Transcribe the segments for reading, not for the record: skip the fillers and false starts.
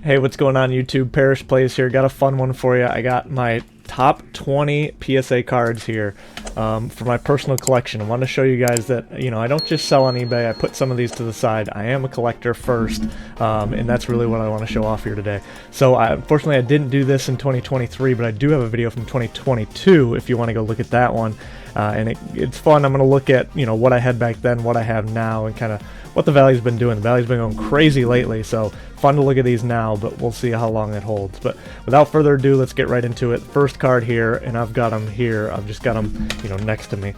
Hey, what's going on YouTube? Parrish Plays here. Got a fun one for you. I got my top 20 PSA cards here for my personal collection. I want to show you guys that, you know, I don't just sell on eBay. I put some of these to the side. I am a collector first, and that's really what I want to show off here today. So unfortunately I didn't do this in 2023, but I do have a video from 2022 if you want to go look at that one. And it's fun. I'm going to look at, you know, what I had back then, what I have now, and kind of what the value's been doing. The value's been going crazy lately, so fun to look at these now, but we'll see how long it holds. But without further ado, let's get right into it. First card here, and I've got them here. I've just got them, you know, next to me.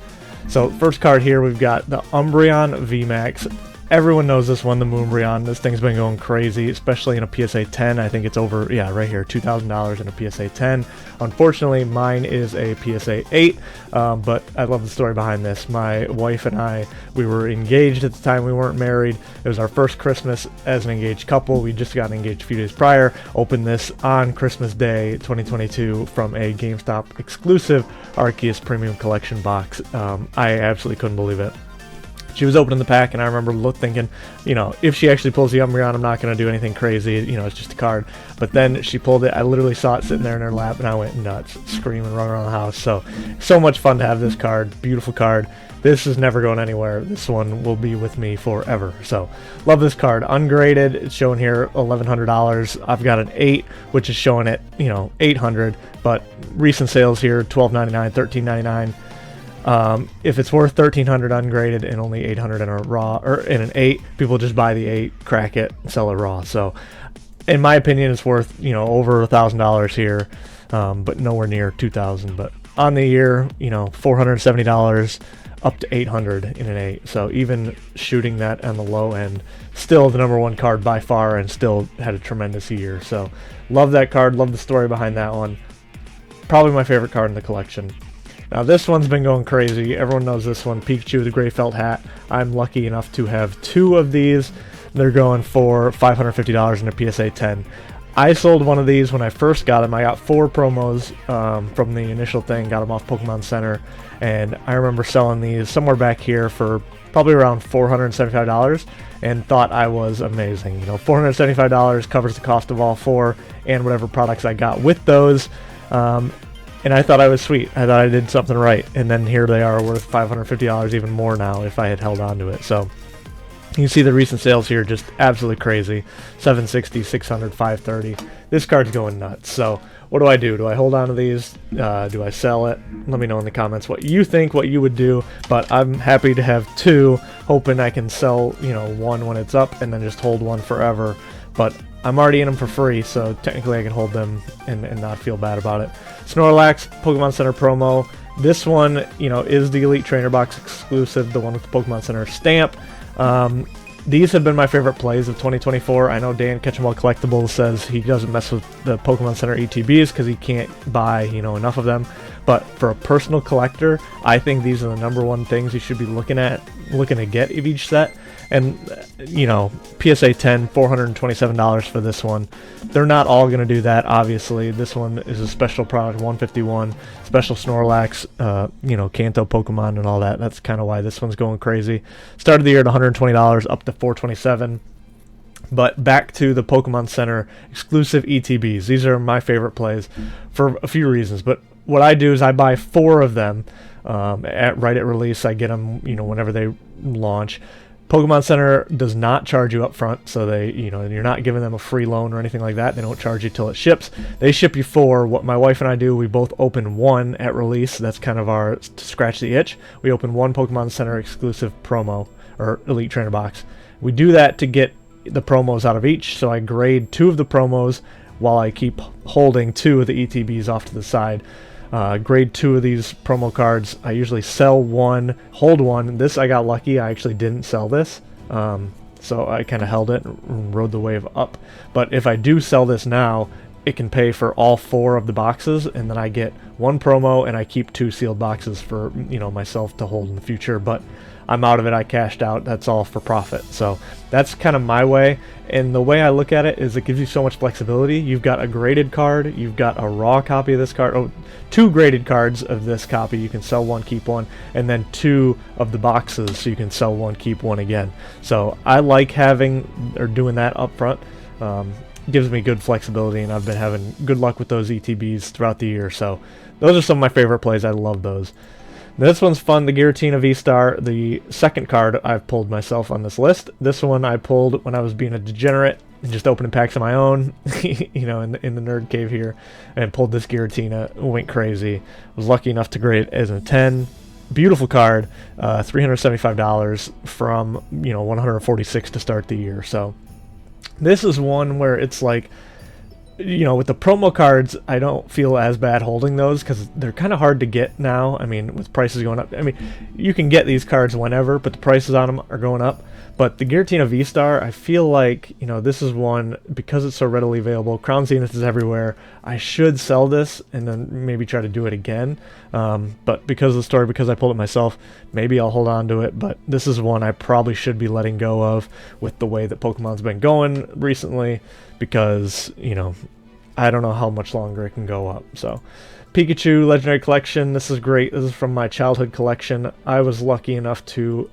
So first card here, we've got the Umbreon VMAX. Everyone knows this one, the Moonbreon. This thing's been going crazy, especially in a PSA 10. I think it's over, yeah, right here, $2,000 in a PSA 10. Unfortunately, mine is a PSA 8, but I love the story behind this. My wife and I, we were engaged at the time. We weren't married. It was our first Christmas as an engaged couple. We just got engaged a few days prior. Opened this on Christmas Day 2022 from a GameStop exclusive Arceus Premium Collection box. I absolutely couldn't believe it. She was opening the pack, and I remember thinking, you know, if she actually pulls the Umbreon, I'm not going to do anything crazy. You know, it's just a card. But then she pulled it. I literally saw it sitting there in her lap, and I went nuts, screaming, running around the house. So much fun to have this card. Beautiful card. This is never going anywhere. This one will be with me forever. So, love this card. Ungraded. It's showing here $1,100. I've got an 8, which is showing it, you know, $800. But recent sales here, $12.99, $13.99. If it's worth $1,300 ungraded and only $800 in a raw or in an 8, people just buy the 8, crack it, and sell it raw. So, in my opinion, it's worth, you know, over $1,000 here, but nowhere near $2,000. But on the year, you know, $470 up to $800 in an 8. So even shooting that on the low end, still the #1 card by far, and still had a tremendous year. So, love that card. Love the story behind that one. Probably my favorite card in the collection. Now this one's been going crazy. Everyone knows this one, Pikachu the gray felt hat. I'm lucky enough to have 2 of these. They're going for $550 in a PSA 10. I sold one of these when I first got them. I got 4 promos from the initial thing, got them off Pokemon Center, and I remember selling these somewhere back here for probably around $475 and thought I was amazing. You know, $475 covers the cost of all 4 and whatever products I got with those. And I thought I was sweet. I thought I did something right. And then here they are worth $550, even more now if I had held on to it. So you can see the recent sales here, just absolutely crazy. $760, $600, $530. This card's going nuts. So what do I do? Do I hold on to these? Do I sell it? Let me know in the comments what you think, what you would do. But I'm happy to have 2, hoping I can sell, you know, 1 when it's up and then just hold 1 forever. But I'm already in them for free, so technically I can hold them and not feel bad about it. Snorlax, Pokemon Center promo. This one, you know, is the Elite Trainer Box exclusive, the one with the Pokemon Center stamp. These have been my favorite plays of 2024. I know Dan Ketchumall Collectibles says he doesn't mess with the Pokemon Center ETBs because he can't buy, you know, enough of them. But for a personal collector, I think these are the #1 things you should be looking to get of each set. And, you know, PSA 10, $427 for this one. They're not all going to do that, obviously. This one is a special product, 151, special Snorlax, you know, Kanto Pokemon and all that. That's kind of why this one's going crazy. Started the year at $120, up to $427. But back to the Pokemon Center exclusive ETBs. These are my favorite plays for a few reasons. But what I do is I buy 4 of them right at release. I get them, you know, whenever they launch. Pokemon Center does not charge you up front, so they, you know, you're not giving them a free loan or anything like that. They don't charge you till it ships. They ship you 4. What my wife and I do, we both open 1 at release. That's kind of our to scratch the itch. We open 1 Pokemon Center exclusive promo or Elite Trainer box. We do that to get the promos out of each, so I grade 2 of the promos while I keep holding 2 of the ETBs off to the side. Grade 2 of these promo cards. I usually sell 1, hold 1. This I got lucky. I actually didn't sell this, so I kind of held it and rode the wave up. But if I do sell this now, it can pay for all 4 of the boxes, and then I get 1 promo, and I keep 2 sealed boxes for, you know, myself to hold in the future. But I'm out of it. I cashed out. That's all for profit. So that's kind of my way. And the way I look at it is it gives you so much flexibility. You've got a graded card. You've got a raw copy of this card. Oh, 2 graded cards of this copy. You can sell 1, keep 1. And then 2 of the boxes, so you can sell 1, keep 1 again. So I like having or doing that up front. gives me good flexibility, and I've been having good luck with those ETBs throughout the year. So those are some of my favorite plays. I love those. This one's fun, the Giratina V-Star, the second card I've pulled myself on this list. This one I pulled when I was being a degenerate and just opening packs of my own, you know, in the nerd cave here, and pulled this Giratina, went crazy. Was lucky enough to grade it as a 10. Beautiful card, $375 from, you know, 146 to start the year. So this is one where it's like, you know, with the promo cards, I don't feel as bad holding those because they're kind of hard to get now. I mean, with prices going up, I mean, you can get these cards whenever, but the prices on them are going up. But the Giratina V-Star, I feel like, you know, this is one, because it's so readily available, Crown Zenith is everywhere, I should sell this and then maybe try to do it again. But because of the story, because I pulled it myself, maybe I'll hold on to it. But this is one I probably should be letting go of with the way that Pokemon's been going recently, because, you know, I don't know how much longer it can go up. So Pikachu Legendary Collection, this is great. This is from my childhood collection. I was lucky enough to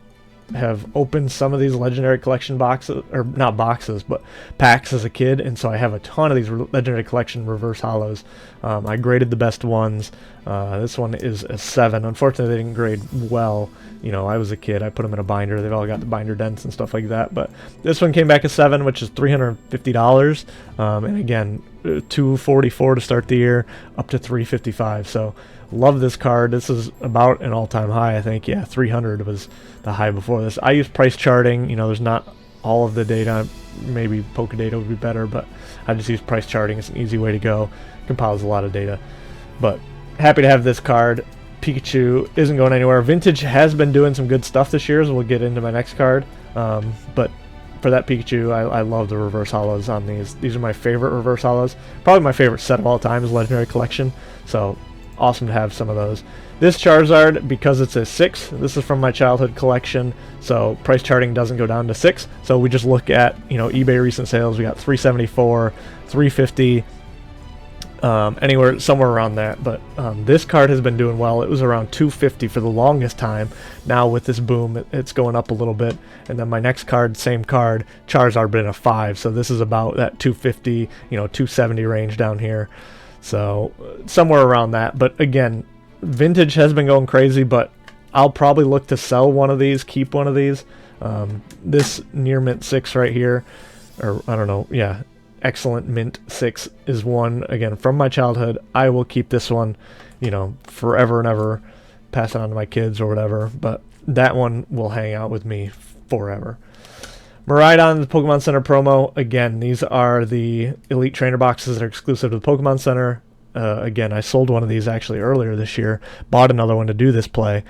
have opened some of these Legendary Collection boxes, or not boxes, but packs as a kid, and so I have a ton of these Legendary Collection reverse hollows. I graded the best ones. This one is a 7. Unfortunately, they didn't grade well. You know, I was a kid. I put them in a binder. They've all got the binder dents and stuff like that. But this one came back a 7, which is $350. And again, $244 to start the year, up to $355. So love this card. This is about an all-time high, I think. Yeah, 300 was the high before this. I use price charting. You know, there's not all of the data. Maybe Pokedata would be better, but I just use price charting. It's an easy way to go. Compiles a lot of data. But happy to have this card. Pikachu isn't going anywhere. Vintage has been doing some good stuff this year, as we'll get into my next card. But for that Pikachu, I love the reverse hollows on these. These are my favorite reverse hollows. Probably my favorite set of all time is Legendary Collection. So awesome to have some of those. This Charizard, because it's a 6, this is from my childhood collection, so price charting doesn't go down to 6. So we just look at, you know, eBay recent sales. We got 374, 350, anywhere, somewhere around that. But this card has been doing well. It was around 250 for the longest time. Now with this boom, it's going up a little bit. And then my next card, same card, Charizard, but in a 5. So this is about that 250, you know, 270 range down here. So somewhere around that. But again, Vintage has been going crazy, but I'll probably look to sell one of these, keep one of these. This Near Mint 6 right here, or I don't know, yeah, Excellent Mint 6 is one, again, from my childhood. I will keep this one, you know, forever and ever, pass it on to my kids or whatever, but that one will hang out with me forever. Miraidon, the Pokemon Center promo. Again, these are the Elite Trainer boxes that are exclusive to the Pokemon Center. Again, I sold one of these actually earlier this year, bought another one to do this play,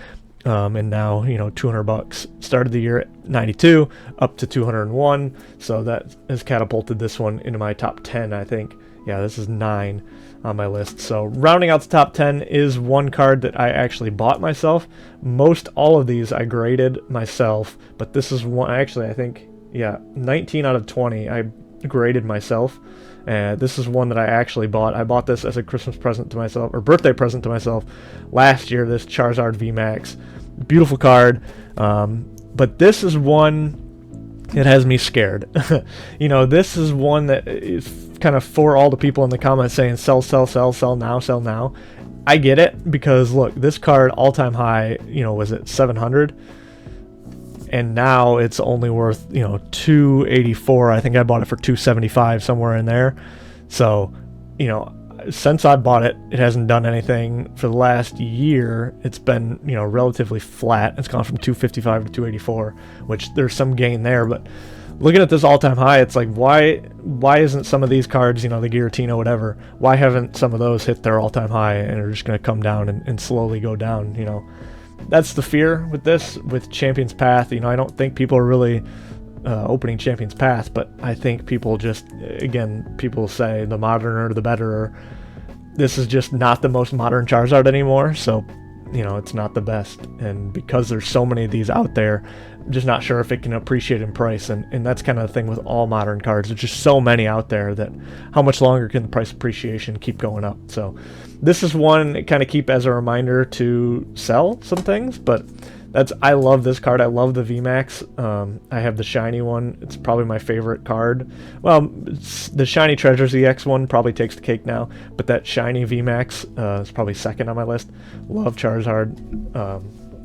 and now, you know, $200. Started the year at 92, up to 201, so that has catapulted this one into my top 10, I think. Yeah, this is 9 on my list. So rounding out the top 10 is one card that I actually bought myself. Most all of these I graded myself, but this is one, actually, I think, yeah, 19 out of 20 I graded myself. And this is one that I actually bought. I bought this as a Christmas present to myself, or birthday present to myself last year, this Charizard VMAX. Beautiful card. But this is one that has me scared. You know, this is one that is kind of for all the people in the comments saying sell, sell, sell, sell now, sell now. I get it, because look, this card all-time high, you know, was it 700? And now it's only worth, you know, 284. I think I bought it for 275, somewhere in there. So, you know, since I bought it, it hasn't done anything. For the last year, it's been, you know, relatively flat. It's gone from 255 to 284, which there's some gain there. But looking at this all-time high, it's like, why isn't some of these cards, you know, the Giratina, whatever, why haven't some of those hit their all-time high and are just going to come down and slowly go down, you know? That's the fear with this, with Champion's Path. You know, I don't think people are really opening Champion's Path, but I think people just, again, people say the moderner, the better. This is just not the most modern Charizard anymore, so, you know, it's not the best. And because there's so many of these out there, I'm just not sure if it can appreciate in price. And that's kind of the thing with all modern cards. There's just so many out there that how much longer can the price appreciation keep going up? So this is one kind of keep as a reminder to sell some things, but I love this card. I love the VMAX. I have the shiny one. It's probably my favorite card. Well, the shiny Treasures EX one probably takes the cake now, but that shiny VMAX is probably second on my list. Love Charizard,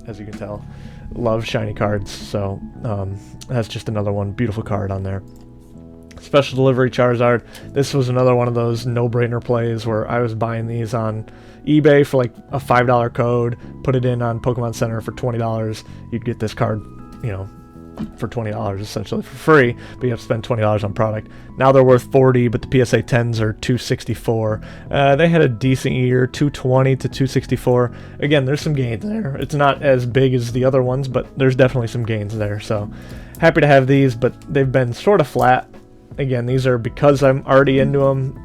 as you can tell. Love shiny cards, so that's just another one. Beautiful card on there. Special Delivery Charizard. This was another one of those no-brainer plays where I was buying these on eBay for like a $5 code, put it in on Pokemon Center for $20. You'd get this card, you know, for $20 essentially for free, but you have to spend $20 on product. Now they're worth $40, but the PSA 10s are $264. They had a decent year, $220 to $264. Again, there's some gains there. It's not as big as the other ones, but there's definitely some gains there. So happy to have these, but they've been sort of flat. Again, these are because I'm already into them,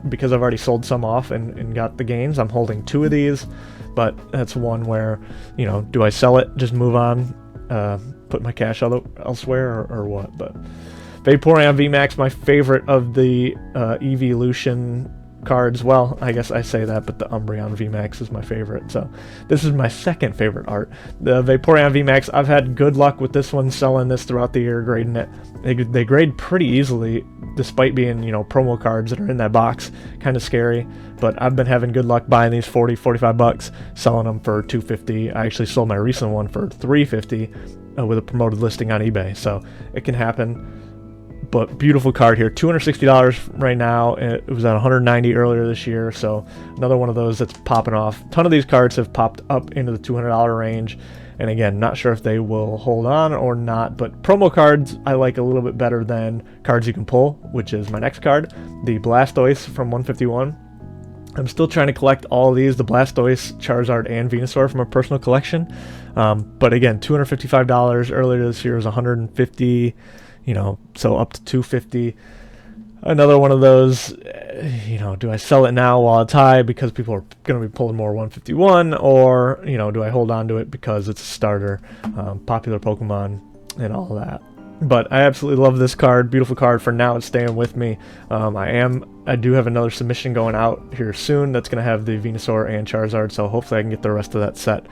because I've already sold some off and got the gains. I'm holding 2 of these, but that's one where, you know, do I sell it, just move on, put my cash elsewhere, or what? But Vaporeon VMAX, my favorite of the Evolution cards. Well, I guess I say that, but the Umbreon VMAX is my favorite. So this is my second favorite art. The Vaporeon VMAX, I've had good luck with this one, selling this throughout the year, grading it. They grade pretty easily, despite being, you know, promo cards that are in that box. Kind of scary, but I've been having good luck buying these $40-$45, selling them for $250. I actually sold my recent one for $350 with a promoted listing on eBay, so it can happen. But beautiful card here, $260 right now. It was at $190 earlier this year, so another one of those that's popping off. A ton of these cards have popped up into the $200 range, and again, not sure if they will hold on or not, but promo cards I like a little bit better than cards you can pull, which is my next card, the Blastoise from 151. I'm still trying to collect all of these, the Blastoise, Charizard, and Venusaur from a personal collection. But again, $255 earlier this year was $150, you know, so up to $250. Another one of those, you know, do I sell it now while it's high because people are going to be pulling more 151, or, you know, do I hold on to it because it's a starter, popular Pokemon, and all that. But I absolutely love this card. Beautiful card. For now, it's staying with me. I do have another submission going out here soon that's going to have the Venusaur and Charizard, so hopefully I can get the rest of that set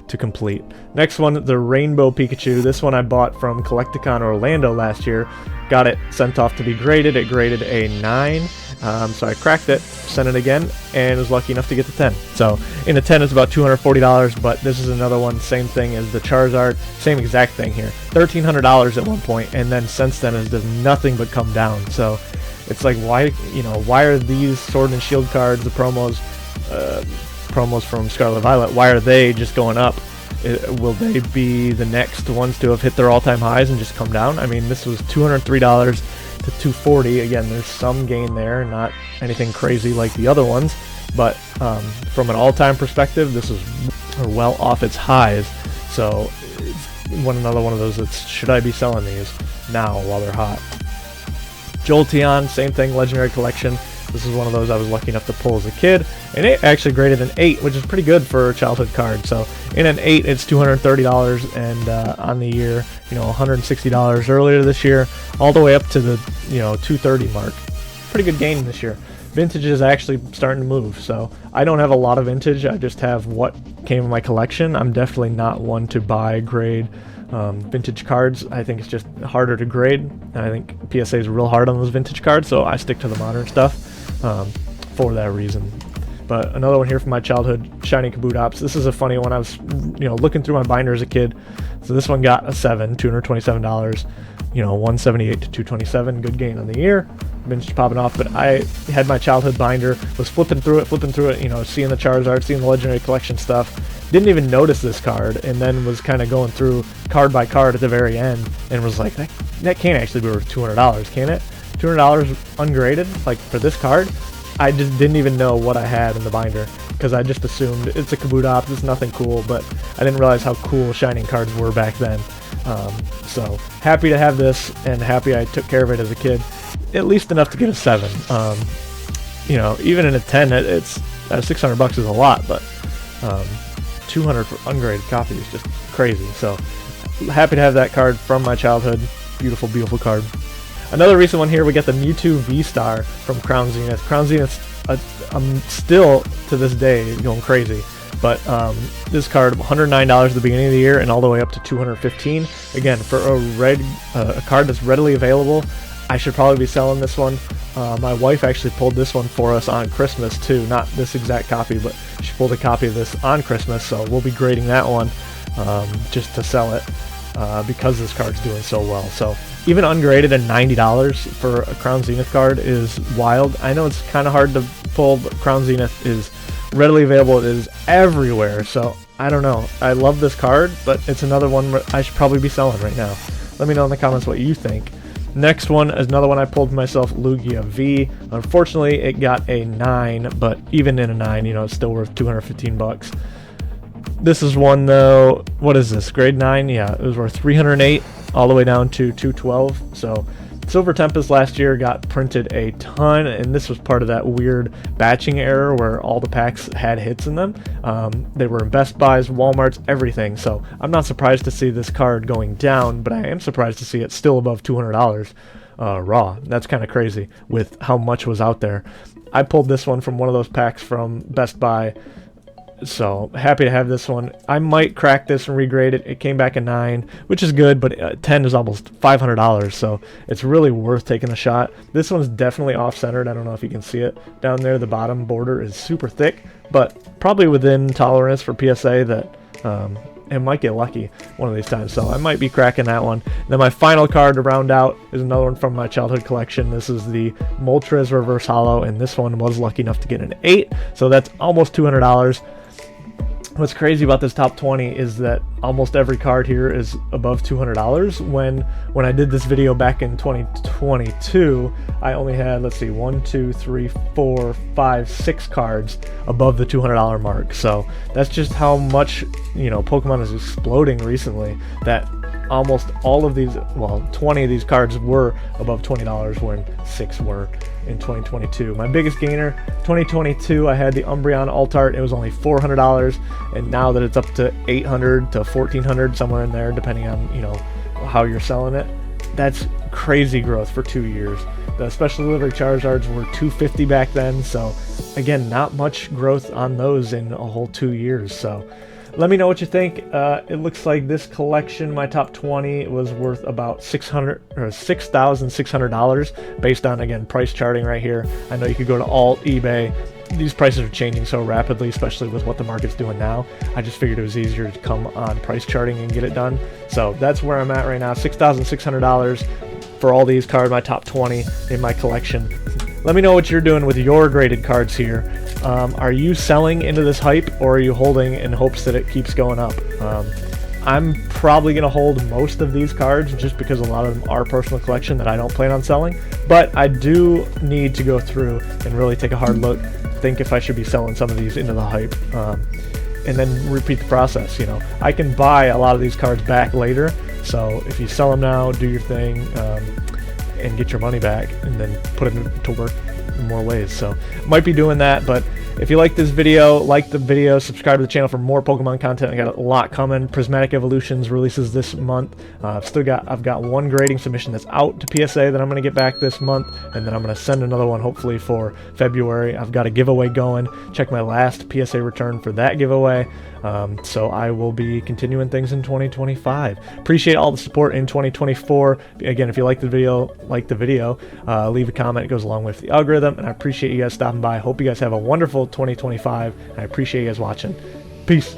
to complete. Next one, the Rainbow Pikachu. This one I bought from Collecticon Orlando last year. Got it sent off to be graded. It graded a 9. So I cracked it, sent it again, and was lucky enough to get the 10. So in a 10 it's about $240, but this is another one, same thing as the Charizard, same exact thing here. $1,300 at one point, and then since then has done nothing but come down. So it's like, why, you know, why are these Sword and Shield cards, the promos from Scarlet Violet, why are they just going up? Will they be the next ones to have hit their all-time highs and just come down? I mean, this was $203 to $240. Again, there's some gain there, not anything crazy like the other ones, but from an all-time perspective, this is well off its highs. So it's another one of those that's, should I be selling these now while they're hot? Jolteon, same thing, Legendary Collection. This is one of those I was lucky enough to pull as a kid, and it actually graded an 8, which is pretty good for a childhood card. So in an 8, it's $230, and on the year, you know, $160 earlier this year, all the way up to the, you know, $230 mark. Pretty good gain this year. Vintage is actually starting to move, so I don't have a lot of vintage. I just have what came in my collection. I'm definitely not one to buy, grade vintage cards. I think it's just harder to grade, and I think PSA is real hard on those vintage cards, so I stick to the modern stuff for that reason. But another one here from my childhood, Shiny Kabutops. This is a funny one. I was, you know, looking through my binder as a kid. So this one got a 7, $227. You know, 178 to 227. Good gain on the year. Been just popping off. But I had my childhood binder, was flipping through it, you know, seeing the Charizard, seeing the Legendary Collection stuff. Didn't even notice this card, and then was kind of going through card by card at the very end, and was like, that can't actually be worth $200, can it? $200 ungraded, like, for this card? I just didn't even know what I had in the binder, because I just assumed it's a Kabutops, it's nothing cool, but I didn't realize how cool Shining cards were back then. So happy to have this, and happy I took care of it as a kid, at least enough to get a 7. You know, even in a 10, it's $600 is a lot, but 200 for ungraded copy is just crazy. So happy to have that card from my childhood. Beautiful, beautiful card. Another recent one here, we got the Mewtwo V-Star from Crown Zenith. Crown Zenith, I'm still, to this day, going crazy. But this card, $109 at the beginning of the year and all the way up to $215. Again, for a card that's readily available, I should probably be selling this one. My wife actually pulled this one for us on Christmas too. Not this exact copy, but she pulled a copy of this on Christmas, so we'll be grading that one just to sell it because this card's doing so well. So even ungraded at $90 for a Crown Zenith card is wild. I know it's kind of hard to pull, but Crown Zenith is readily available. It is everywhere, so I don't know. I love this card, but it's another one I should probably be selling right now. Let me know in the comments what you think. Next one is another one I pulled for myself, Lugia V. Unfortunately, it got a 9, but even in a 9, it's still worth 215 bucks. This is one though, what is this, grade 9? Yeah, it was worth 308 all the way down to 212. So Silver Tempest last year got printed a ton, and this was part of that weird batching error where all the packs had hits in them. They were in Best Buys, Walmarts, everything. So I'm not surprised to see this card going down, but I am surprised to see it still above $200 raw. That's kind of crazy with how much was out there. I pulled this one from one of those packs from Best Buy. So happy to have this one. I might crack this and regrade it. It came back a 9, which is good, but 10 is almost $500, so it's really worth taking a shot. This one's definitely off-centered. I don't know if you can see it down there. The bottom border is super thick, but probably within tolerance for PSA that it might get lucky one of these times. So I might be cracking that one. And then my final card to round out is another one from my childhood collection. This is the Moltres Reverse Holo, and this one was lucky enough to get an 8, so that's almost $200. What's crazy about this top 20 is that almost every card here is above $200. When I did this video back in 2022, I only had, let's see, 1, 2, 3, 4, 5, 6 cards above the $200 mark. So that's just how much, Pokemon is exploding recently, that almost all of these, well, 20 of these cards were above $20 when 6 were in 2022. My biggest gainer, 2022, I had the Umbreon Altart. It was only $400, and now that it's up to $800 to $1,400, somewhere in there, depending on how you're selling it, that's crazy growth for 2 years. The special delivery Charizards were $250 back then, so again, not much growth on those in a whole 2 years. So let me know what you think. It looks like this collection, my top 20, was worth about $6,600 based on, again, price charting right here. I know you could go to Alt, eBay. These prices are changing so rapidly, especially with what the market's doing now. I just figured it was easier to come on price charting and get it done. So that's where I'm at right now, $6,600 for all these cards, my top 20 in my collection. Let me know what you're doing with your graded cards here. Are you selling into this hype, or are you holding in hopes that it keeps going up? I'm probably going to hold most of these cards just because a lot of them are personal collection that I don't plan on selling. But I do need to go through and really take a hard look, think if I should be selling some of these into the hype, and then repeat the process. I can buy a lot of these cards back later. So if you sell them now, do your thing, and get your money back, and then put it to work in more ways. So might be doing that. But if you like this video, like the video, subscribe to the channel for more Pokemon content. I got a lot coming. Prismatic Evolutions releases this month. I've got one grading submission that's out to PSA that I'm going to get back this month, and then I'm going to send another one hopefully for February. I've got a giveaway going. Check my last PSA return for that giveaway. So I will be continuing things in 2025. Appreciate all the support in 2024. Again, if you like the video, leave a comment. It goes along with the algorithm, and I appreciate you guys stopping by. Hope you guys have a wonderful 2025, and I appreciate you guys watching. Peace.